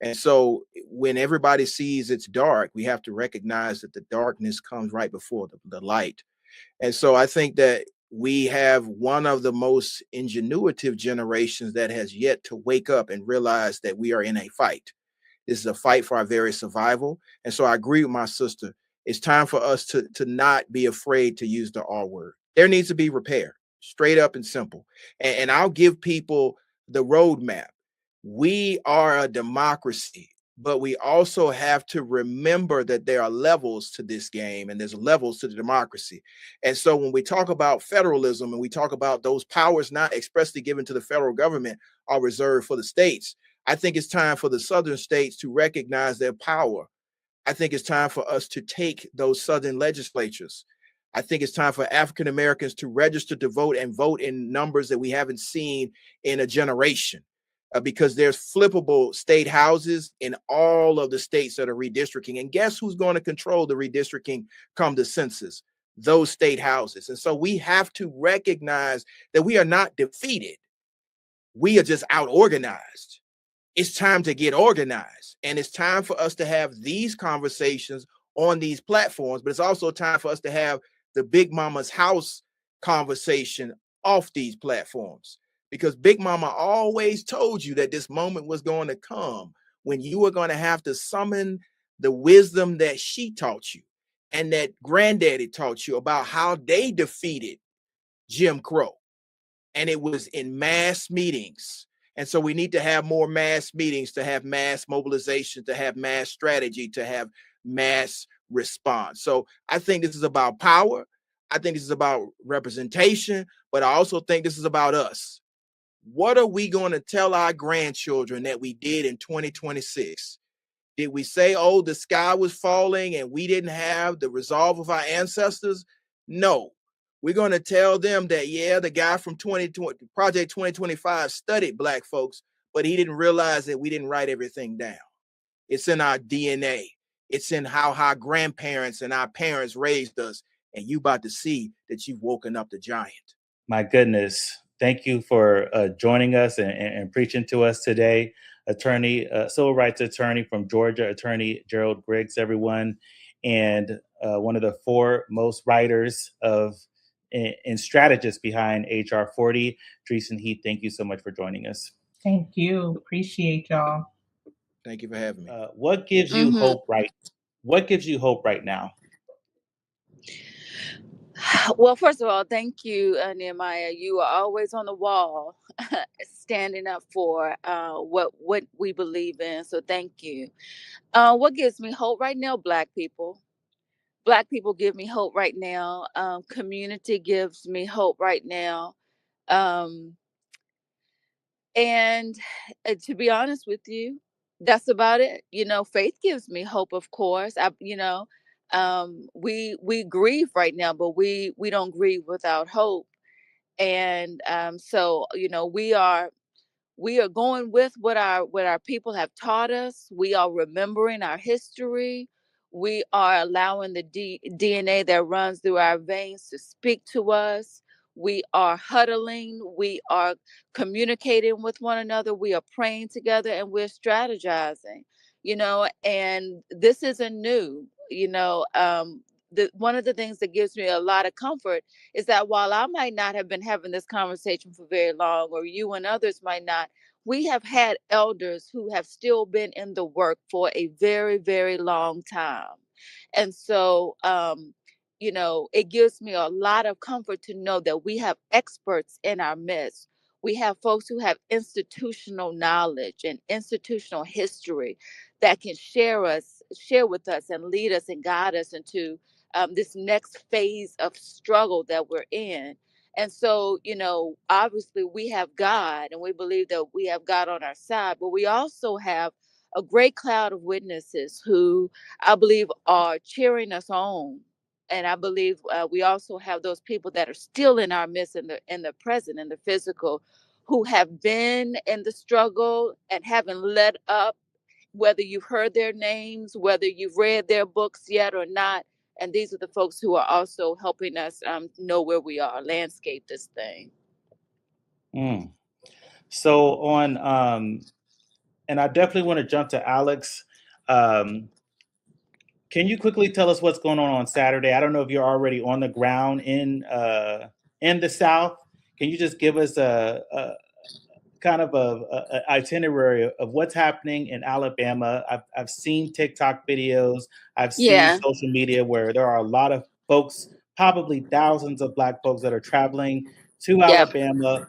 Speaker 4: And so when everybody sees it's dark, we have to recognize that the darkness comes right before the light. And so I think that we have one of the most ingenuitive generations that has yet to wake up and realize that we are in a fight. This is a fight for our very survival. And so I agree with my sister. It's time for us to not be afraid to use the R word. There needs to be repair, straight up and simple. And I'll give people the roadmap. We are a democracy, but we also have to remember that there are levels to this game and there's levels to the democracy. And so when we talk about federalism and we talk about those powers not expressly given to the federal government are reserved for the states, I think it's time for the southern states to recognize their power. I think it's time for us to take those southern legislatures. I think it's time for African Americans to register to vote and vote in numbers that we haven't seen in a generation. Because there's flippable state houses in all of the states that are redistricting. And guess who's going to control the redistricting come the census? Those state houses. And so we have to recognize that we are not defeated. We are just out organized. It's time to get organized. And it's time for us to have these conversations on these platforms, but it's also time for us to have the Big Mama's house conversation off these platforms. Because Big Mama always told you that this moment was going to come when you were going to have to summon the wisdom that she taught you and that granddaddy taught you about how they defeated Jim Crow. And it was in mass meetings. And so we need to have more mass meetings, to have mass mobilization, to have mass strategy, to have mass response. So I think this is about power. I think this is about representation, but I also think this is about us. What are we going to tell our grandchildren that we did in 2026? Did we say, oh, the sky was falling and we didn't have the resolve of our ancestors? No. We're going to tell them that, yeah, the guy from Project 2025 studied Black folks, but he didn't realize that we didn't write everything down. It's in our DNA. It's in how our grandparents and our parents raised us. And you about to see that you've woken up the giant.
Speaker 3: My goodness. Thank you for joining us and preaching to us today. Civil rights attorney from Georgia, Attorney Gerald Griggs, everyone. And one of the foremost writers and strategists behind HR 40, Dreisen Heath. Thank you so much for joining us.
Speaker 5: Thank you. Appreciate y'all.
Speaker 4: Thank you for having me.
Speaker 3: What gives you hope What gives you hope right now?
Speaker 7: Well, first of all, thank you, Nehemiah. You are always on the wall, standing up for what we believe in. So thank you. What gives me hope right now? Black people. Black people give me hope right now. Community gives me hope right now. And to be honest with you, that's about it. Faith gives me hope, of course. We grieve right now, but we don't grieve without hope. And so we are going with what our people have taught us. We are remembering our history. We are allowing the DNA that runs through our veins to speak to us. We are huddling. We are communicating with one another. We are praying together, and we're strategizing. And this isn't new. One of the things that gives me a lot of comfort is that while I might not have been having this conversation for very long, or you and others might not, we have had elders who have still been in the work for a very, very long time. And so, it gives me a lot of comfort to know that we have experts in our midst. We have folks who have institutional knowledge and institutional history that can share with us and lead us and guide us into this next phase of struggle that we're in. And so, obviously we have God, and we believe that we have God on our side, but we also have a great cloud of witnesses who I believe are cheering us on. And I believe we also have those people that are still in our midst, in the present, in the physical, who have been in the struggle and haven't let up, whether you've heard their names, whether you've read their books yet or not. And these are the folks who are also helping us know where we are, landscape this thing.
Speaker 3: So and I definitely want to jump to Alex. Can you quickly tell us what's going on Saturday? I don't know if you're already on the ground in the South. Can you just give us a kind of a itinerary of what's happening in Alabama? I've seen TikTok videos. I've seen social media where there are a lot of folks, probably thousands of Black folks that are traveling to Alabama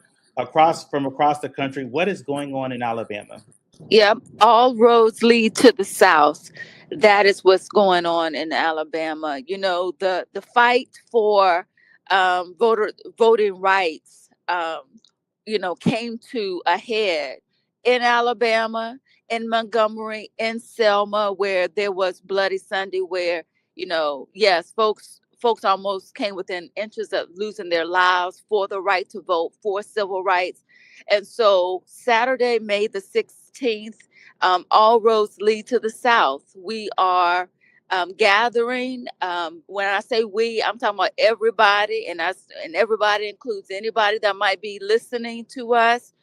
Speaker 3: from across the country. What is going on in Alabama?
Speaker 7: Yep. All roads lead to the South. That is what's going on in Alabama. The fight for voting rights, came to a head in Alabama, in Montgomery, in Selma, where there was Bloody Sunday, where, yes, folks almost came within inches of losing their lives for the right to vote, for civil rights. And so Saturday, May the 16th, all roads lead to the South. We are gathering. When I say we, I'm talking about everybody, and everybody includes anybody that might be listening to us.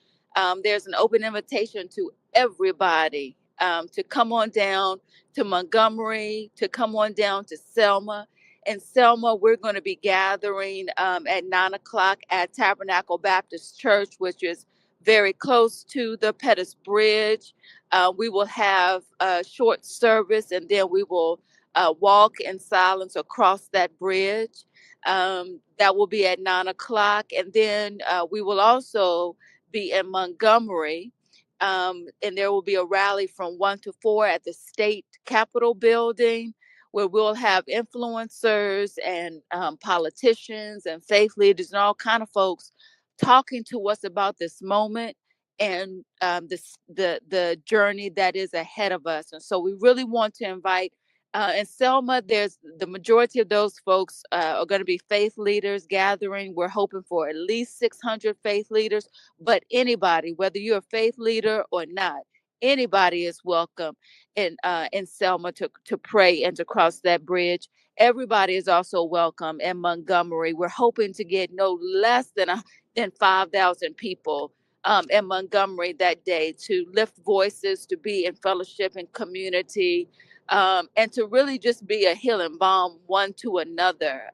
Speaker 7: There's an open invitation to everybody to come on down to Montgomery, to come on down to Selma. In Selma, we're going to be gathering at 9:00 at Tabernacle Baptist Church, which is very close to the Pettus Bridge. We will have a short service, and then we will walk in silence across that bridge. That will be at 9:00. And then we will also be in Montgomery And there will be a rally from 1 to 4 at the state capitol building, where we'll have influencers and politicians and faith leaders and all kind of folks talking to us about this moment and the journey that is ahead of us. And so we really want to invite, in Selma, there's the majority of those folks are going to be faith leaders gathering. We're hoping for at least 600 faith leaders, but anybody, whether you're a faith leader or not, anybody is welcome in Selma to pray and to cross that bridge. Everybody is also welcome in Montgomery. We're hoping to get no less than 5,000 people in Montgomery that day to lift voices, to be in fellowship and community, and to really just be a healing balm one to another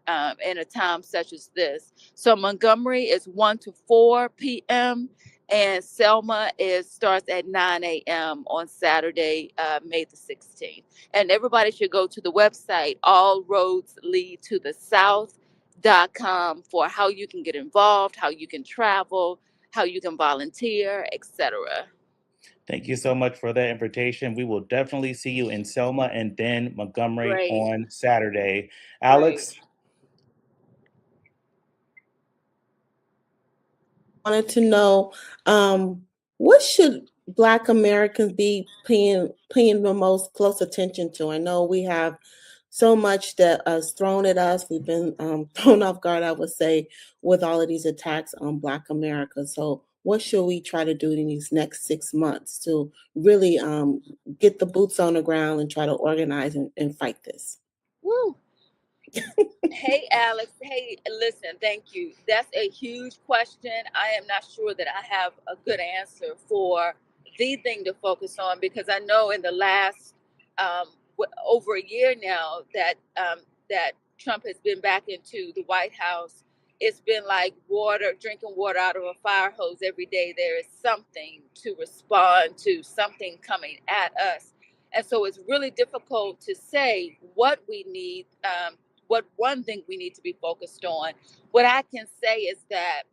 Speaker 7: in a time such as this. So Montgomery is 1 to 4 p.m. and Selma starts at 9 a.m. on Saturday, May the 16th. And everybody should go to the website, allroadsleadtothe.south.com, for how you can get involved, how you can travel, how you can volunteer, etc.
Speaker 3: Thank you so much for that invitation. We will definitely see you in Selma and then Montgomery
Speaker 7: Great.
Speaker 3: on Saturday. Alex?
Speaker 6: Wanted to know, what should Black Americans be paying the most close attention to? I know we have so much that is thrown at us. We've been thrown off guard, I would say, with all of these attacks on Black America. So what should we try to do in these next 6 months to really get the boots on the ground and try to organize and fight this?
Speaker 7: Woo. Hey, Alex. Hey, listen, thank you. That's a huge question. I am not sure that I have a good answer for the thing to focus on, because I know in the last over a year now that Trump has been back into the White House, it's been like drinking water out of a fire hose every day. There is something to respond to, something coming at us. And so it's really difficult to say what we need, what one thing we need to be focused on. What I can say is that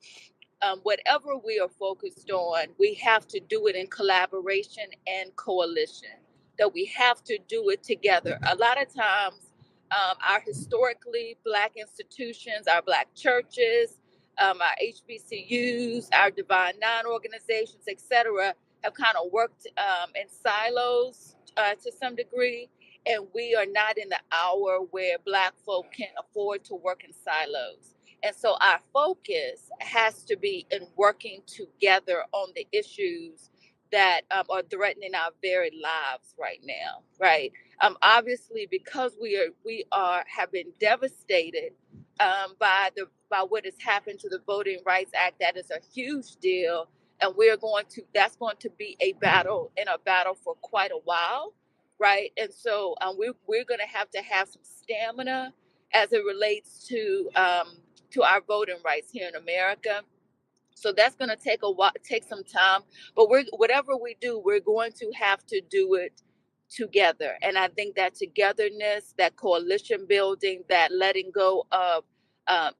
Speaker 7: whatever we are focused on, we have to do it in collaboration and coalition, that we have to do it together. A lot of times, our historically Black institutions, our Black churches, our HBCUs, our Divine Nine organizations, etc., have kind of worked in silos to some degree. And we are not in the hour where Black folk can afford to work in silos. And so our focus has to be in working together on the issues that are threatening our very lives right now, right? Obviously, because we have been devastated by what has happened to the Voting Rights Act. That is a huge deal, and that's going to be a battle for quite a while, right? And so we're going to have some stamina as it relates to our voting rights here in America. So that's going to take some time, but whatever we do, we're going to have to do it together. And I think that togetherness, that coalition building, that letting go of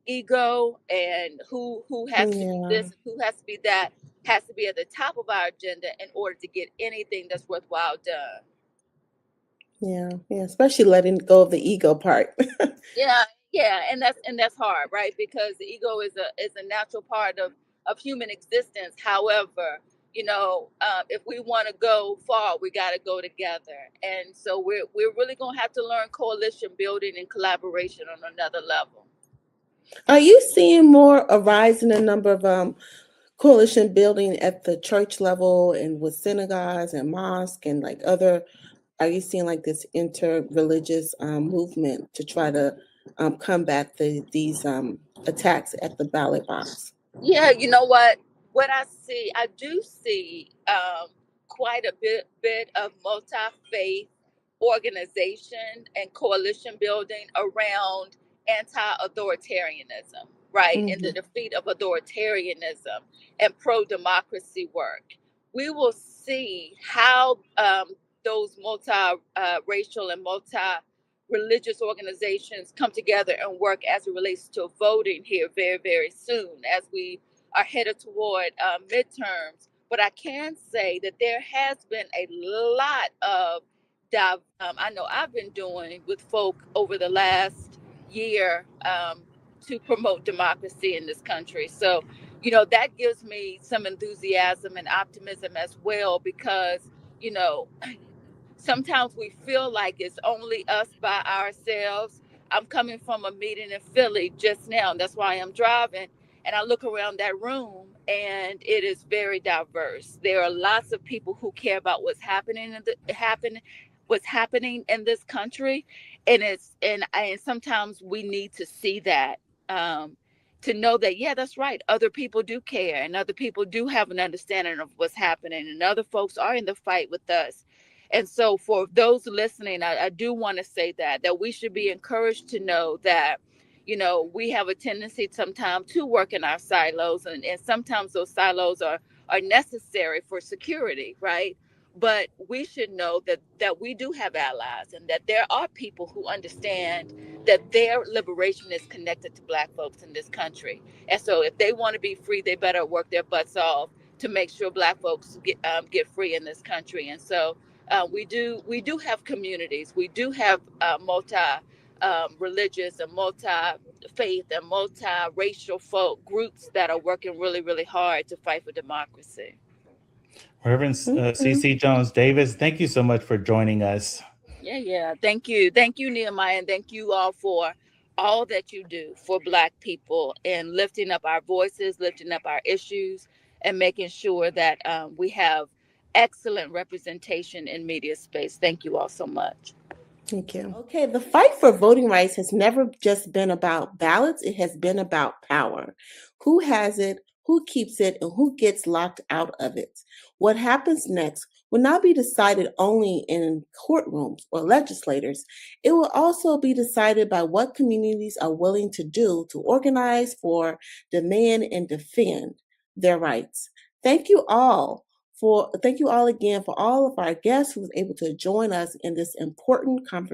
Speaker 7: ego and who has to be this and who has to be that, has to be at the top of our agenda in order to get anything that's worthwhile done.
Speaker 6: Yeah, especially letting go of the ego part.
Speaker 7: Yeah, and that's hard, right? Because the ego is a natural part of human existence. However, if we want to go far, we got to go together. And so we're really going to have to learn coalition building and collaboration on another level.
Speaker 6: Are you seeing a rise in the number of coalition building at the church level and with synagogues and mosques and like other? Are you seeing like this inter-religious movement to try to combat these attacks at the ballot box?
Speaker 7: Yeah, you know what I do see quite a bit of multi-faith organization and coalition building around anti-authoritarianism, right?
Speaker 6: Mm-hmm.
Speaker 7: And the defeat of authoritarianism and pro-democracy work. We will see how those multi-racial and multi-religious organizations come together and work as it relates to voting here very, very soon, as we are headed toward midterms. But I can say that there has been a lot of I know I've been doing with folk over the last year to promote democracy in this country. So, that gives me some enthusiasm and optimism as well, because, sometimes we feel like it's only us by ourselves. I'm coming from a meeting in Philly just now. That's why I'm driving. And I look around that room and it is very diverse. There are lots of people who care about what's happening in this country. And sometimes we need to see that, to know that, yeah, that's right. Other people do care, and other people do have an understanding of what's happening, and other folks are in the fight with us. And so for those listening, I do want to say that we should be encouraged to know that, we have a tendency sometimes to work in our silos, and sometimes those silos are necessary for security, right? But we should know that we do have allies, and that there are people who understand that their liberation is connected to Black folks in this country. And so if they want to be free, they better work their butts off to make sure Black folks get free in this country. And so we do have communities. We do have religious and multi-faith and multi-racial folk groups that are working really, really hard to fight for democracy.
Speaker 3: Reverend CeCe Jones-Davis, thank you so much for joining us.
Speaker 7: Yeah. Thank you, Nehemiah, and thank you all for all that you do for Black people and lifting up our voices, lifting up our issues, and making sure that we have excellent representation in media space. Thank you all so much.
Speaker 6: Thank you. Okay, the fight for voting rights has never just been about ballots. It has been about power. Who has it, who keeps it, and who gets locked out of it? What happens next will not be decided only in courtrooms or legislators. It will also be decided by what communities are willing to do to organize for, demand, and defend their rights. Thank you all again for all of our guests who was able to join us in this important conversation.